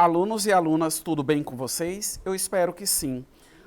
Alunos e alunas, tudo bem com vocês? Eu espero que sim.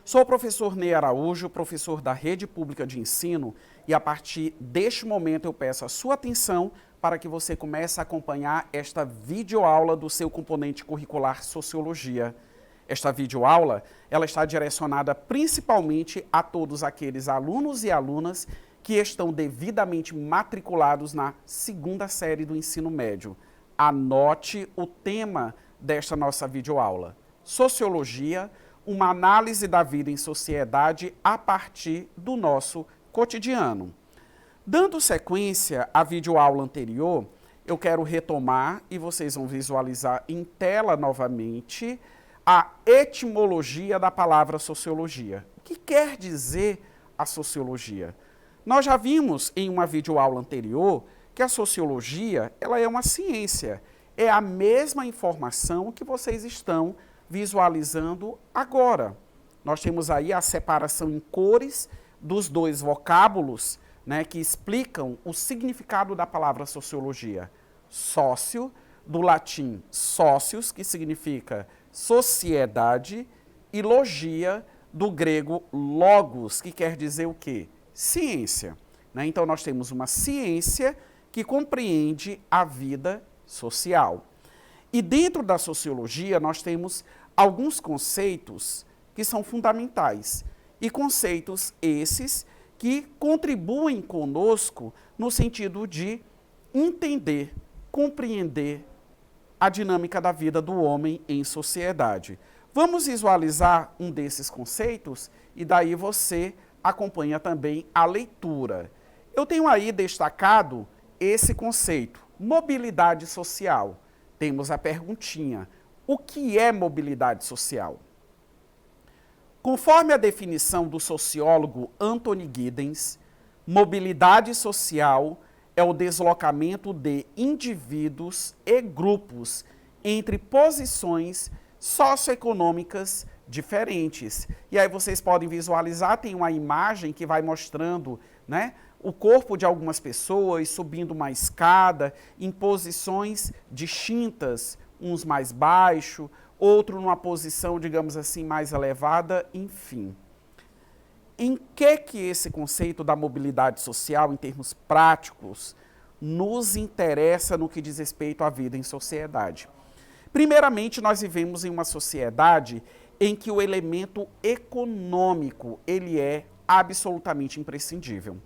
Sou o professor Ney Araújo, professor da Rede Pública de Ensino, e a partir deste momento eu peço a sua atenção para que você comece a acompanhar esta videoaula do seu componente curricular Sociologia. Esta videoaula, ela está direcionada principalmente a todos aqueles alunos e alunas que estão devidamente matriculados na segunda série do ensino médio. Anote o tema desta nossa videoaula: Sociologia, uma análise da vida em sociedade a partir do nosso cotidiano. Dando sequência à videoaula anterior, eu quero retomar, e vocês vão visualizar em tela novamente, a etimologia da palavra sociologia. O que quer dizer a sociologia? Nós já vimos em uma videoaula anterior que a sociologia, ela é uma ciência. É a mesma informação que vocês estão visualizando agora. Nós temos aí a separação em cores dos dois vocábulos, né, que explicam o significado da palavra sociologia. Sócio, do latim socius, que significa sociedade, e logia, do grego logos, que quer dizer o quê? Ciência. Né? Então, nós temos uma ciência que compreende a vida social. E dentro da sociologia, nós temos alguns conceitos que são fundamentais. E conceitos esses que contribuem conosco no sentido de entender, compreender a dinâmica da vida do homem em sociedade. Vamos visualizar um desses conceitos e daí você acompanha também a leitura. Eu tenho aí destacado esse conceito, mobilidade social. Temos a perguntinha: o que é mobilidade social? Conforme a definição do sociólogo Anthony Giddens, mobilidade social é o deslocamento de indivíduos e grupos entre posições socioeconômicas diferentes. E aí vocês podem visualizar, tem uma imagem que vai mostrando, né, o corpo de algumas pessoas subindo uma escada em posições distintas, uns mais baixo, outro numa posição, digamos assim, mais elevada, enfim. Em que esse conceito da mobilidade social, em termos práticos, nos interessa no que diz respeito à vida em sociedade? Primeiramente, nós vivemos em uma sociedade em que o elemento econômico, ele é absolutamente imprescindível.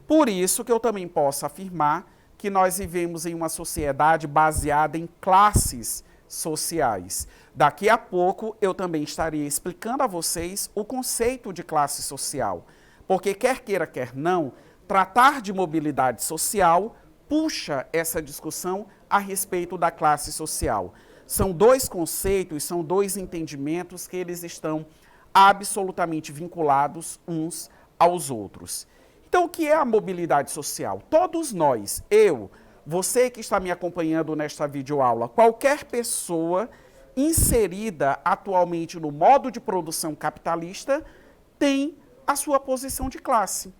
Por isso que eu também posso afirmar que nós vivemos em uma sociedade baseada em classes sociais. Daqui a pouco eu também estarei explicando a vocês o conceito de classe social, porque quer queira, quer não, tratar de mobilidade social puxa essa discussão a respeito da classe social. São dois conceitos, são dois entendimentos que eles estão absolutamente vinculados uns aos outros. Então, o que é a mobilidade social? Todos nós, eu, você que está me acompanhando nesta videoaula, qualquer pessoa inserida atualmente no modo de produção capitalista tem a sua posição de classe.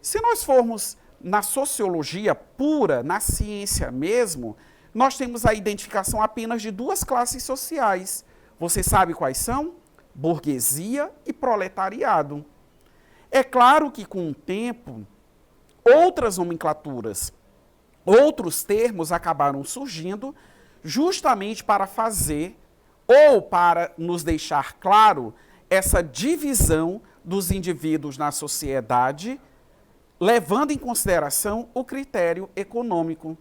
Se nós formos na sociologia pura, na ciência mesmo, nós temos a identificação apenas de duas classes sociais. Você sabe quais são? Burguesia e proletariado. É claro que com o tempo, outras nomenclaturas, outros termos acabaram surgindo justamente para fazer ou para nos deixar claro essa divisão dos indivíduos na sociedade, levando em consideração o critério econômico.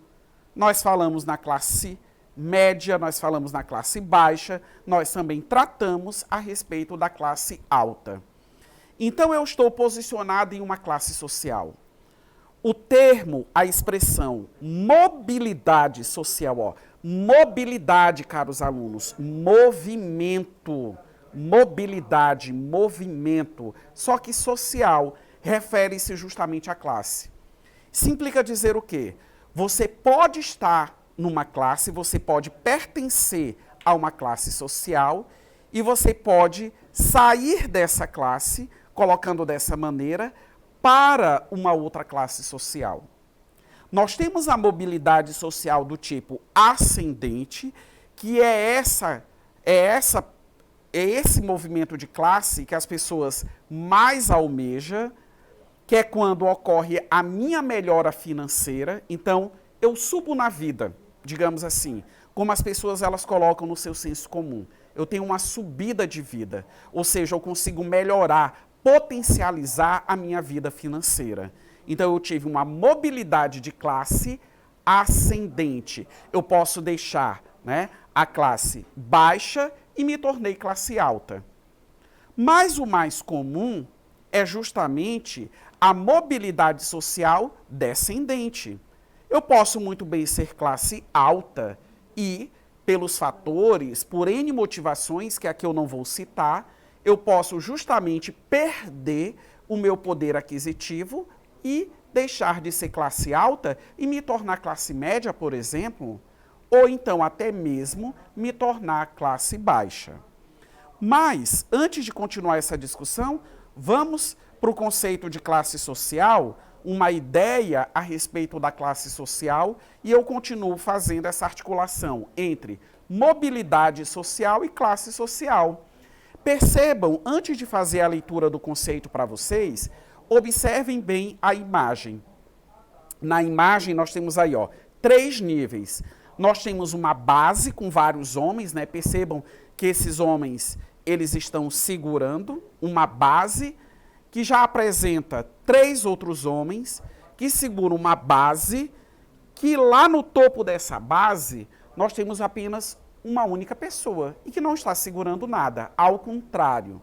Nós falamos na classe média, nós falamos na classe baixa, nós também tratamos a respeito da classe alta. Então, eu estou posicionado em uma classe social. O termo, a expressão mobilidade social, mobilidade, caros alunos, movimento, mobilidade, movimento, só que social, refere-se justamente à classe. Isso implica dizer o quê? Você pode estar numa classe, você pode pertencer a uma classe social e você pode sair dessa classe, colocando dessa maneira, para uma outra classe social. Nós temos a mobilidade social do tipo ascendente, que é esse movimento de classe que as pessoas mais almejam, que é quando ocorre a minha melhora financeira. Então, eu subo na vida, digamos assim, como as pessoas elas colocam no seu senso comum. Eu tenho uma subida de vida, ou seja, eu consigo melhorar, potencializar a minha vida financeira. Então, eu tive uma mobilidade de classe ascendente. Eu posso deixar, né, a classe baixa e me tornei classe alta. Mas o mais comum é justamente a mobilidade social descendente. Eu posso muito bem ser classe alta e, pelos fatores, por N motivações, que aqui eu não vou citar, eu posso justamente perder o meu poder aquisitivo e deixar de ser classe alta e me tornar classe média, por exemplo, ou então até mesmo me tornar classe baixa. Mas, antes de continuar essa discussão, vamos para o conceito de classe social, uma ideia a respeito da classe social, e eu continuo fazendo essa articulação entre mobilidade social e classe social. Percebam, antes de fazer a leitura do conceito para vocês, observem bem a imagem. Na imagem nós temos aí, ó, 3 níveis. Nós temos uma base com vários homens, né? Percebam que esses homens, eles estão segurando uma base que já apresenta 3 outros homens que seguram uma base que lá no topo dessa base nós temos apenas uma única pessoa e que não está segurando nada, ao contrário,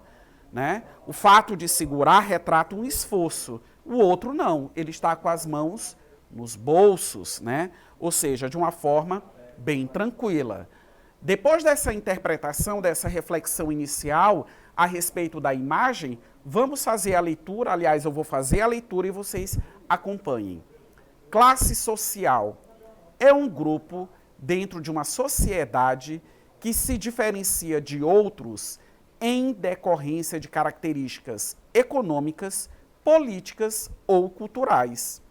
né? O fato de segurar retrata um esforço, o outro não, ele está com as mãos nos bolsos, né? Ou seja, de uma forma bem tranquila. Depois dessa interpretação, dessa reflexão inicial a respeito da imagem, vamos fazer a leitura. Aliás, eu vou fazer a leitura e vocês acompanhem. Classe social é um grupo dentro de uma sociedade que se diferencia de outros em decorrência de características econômicas, políticas ou culturais.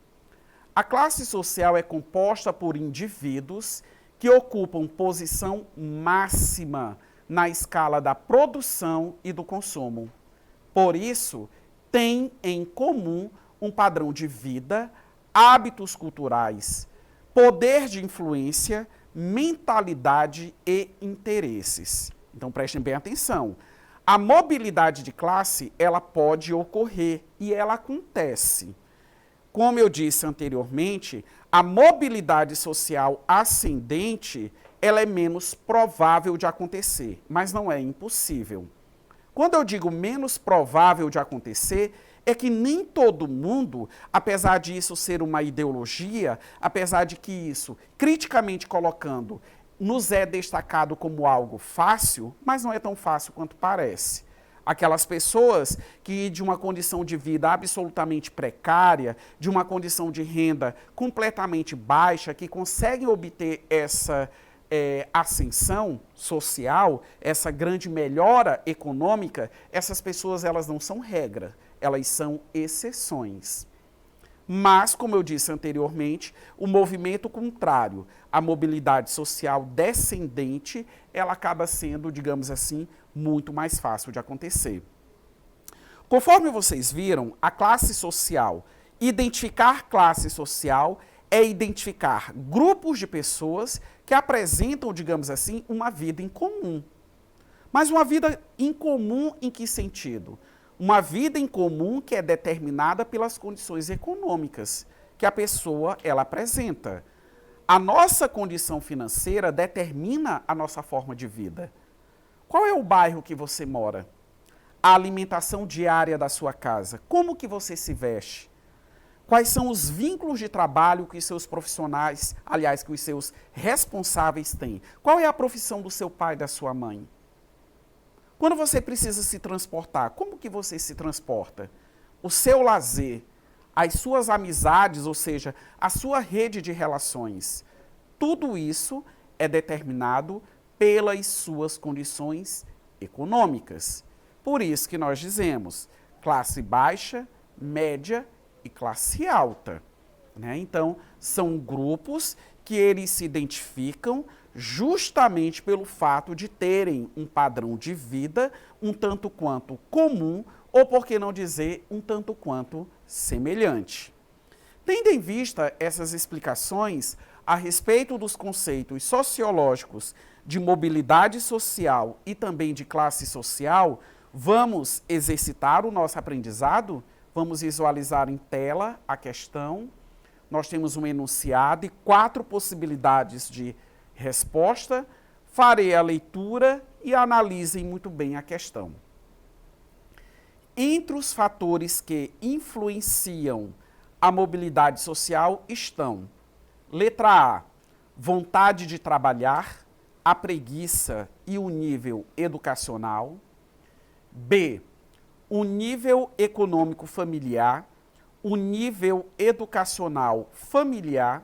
A classe social é composta por indivíduos que ocupam posição máxima na escala da produção e do consumo. Por isso, têm em comum um padrão de vida, hábitos culturais, poder de influência, mentalidade e interesses. Então, prestem bem atenção. A mobilidade de classe, ela pode ocorrer e ela acontece. Como eu disse anteriormente, a mobilidade social ascendente, ela é menos provável de acontecer, mas não é impossível. Quando eu digo menos provável de acontecer, é que nem todo mundo, apesar disso ser uma ideologia, apesar de que isso, criticamente colocando, nos é destacado como algo fácil, mas não é tão fácil quanto parece. Aquelas pessoas que de uma condição de vida absolutamente precária, de uma condição de renda completamente baixa, que conseguem obter essa ascensão social, essa grande melhora econômica, essas pessoas elas não são regra, elas são exceções. Mas, como eu disse anteriormente, o movimento contrário, a mobilidade social descendente, ela acaba sendo, digamos assim, muito mais fácil de acontecer. Conforme vocês viram, a classe social, identificar classe social é identificar grupos de pessoas que apresentam, digamos assim, uma vida em comum. Mas uma vida em comum em que sentido? Uma vida em comum que é determinada pelas condições econômicas que a pessoa ela apresenta. A nossa condição financeira determina a nossa forma de vida. Qual é o bairro que você mora? A alimentação diária da sua casa? Como que você se veste? Quais são os vínculos de trabalho que os seus profissionais, aliás, que os seus responsáveis têm? Qual é a profissão do seu pai e da sua mãe? Quando você precisa se transportar, como que você se transporta? O seu lazer, as suas amizades, ou seja, a sua rede de relações, tudo isso é determinado pelas suas condições econômicas. Por isso que nós dizemos classe baixa, média e classe alta, né? Então, são grupos que eles se identificam justamente pelo fato de terem um padrão de vida um tanto quanto comum, ou por que não dizer um tanto quanto semelhante. Tendo em vista essas explicações a respeito dos conceitos sociológicos de mobilidade social e também de classe social, vamos exercitar o nosso aprendizado? Vamos visualizar em tela a questão. Nós temos um enunciado e 4 possibilidades de resposta. Farei a leitura e analisem muito bem a questão. Entre os fatores que influenciam a mobilidade social estão: letra A, vontade de trabalhar, a preguiça e o nível educacional. B, o nível econômico familiar, o nível educacional familiar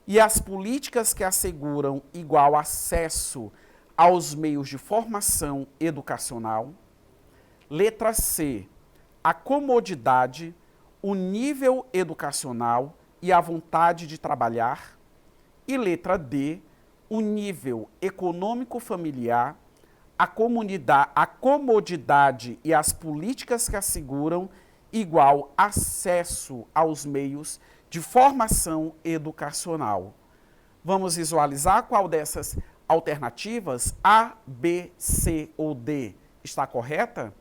e as políticas que asseguram igual acesso aos meios de formação educacional. Letra C, a comodidade, o nível educacional e a vontade de trabalhar. E letra D, o nível econômico familiar, a comodidade e as políticas que asseguram igual acesso aos meios de formação educacional. Vamos visualizar qual dessas alternativas, A, B, C ou D, está correta?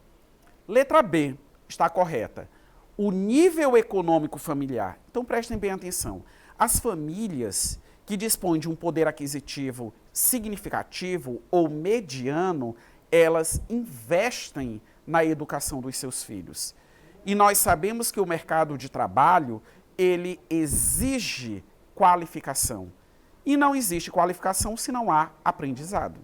Letra B está correta. O nível econômico familiar. Então prestem bem atenção. As famílias que dispõem de um poder aquisitivo significativo ou mediano, elas investem na educação dos seus filhos. E nós sabemos que o mercado de trabalho, ele exige qualificação. E não existe qualificação se não há aprendizado,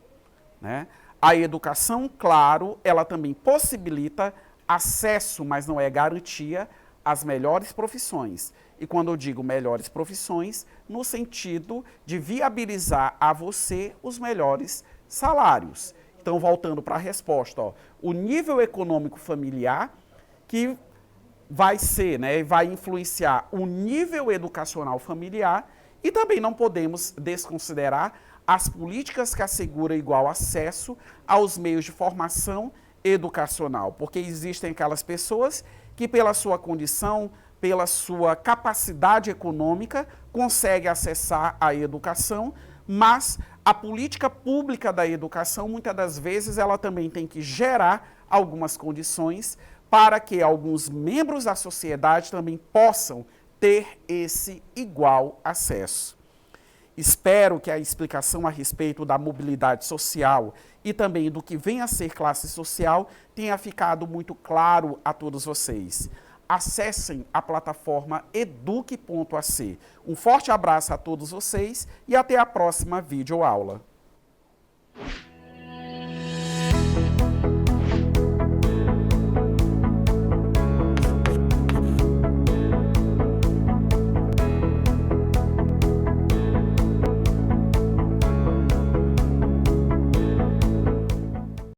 né? A educação, claro, ela também possibilita acesso, mas não é garantia, às melhores profissões. E quando eu digo melhores profissões, no sentido de viabilizar a você os melhores salários. Então, voltando para a resposta, ó, o nível econômico familiar que vai ser, né, vai influenciar o nível educacional familiar e também não podemos desconsiderar as políticas que asseguram igual acesso aos meios de formação educacional, porque existem aquelas pessoas que pela sua condição, pela sua capacidade econômica, conseguem acessar a educação, mas a política pública da educação, muitas das vezes, ela também tem que gerar algumas condições para que alguns membros da sociedade também possam ter esse igual acesso. Espero que a explicação a respeito da mobilidade social e também do que vem a ser classe social tenha ficado muito claro a todos vocês. Acessem a plataforma eduque.ac. Um forte abraço a todos vocês e até a próxima videoaula.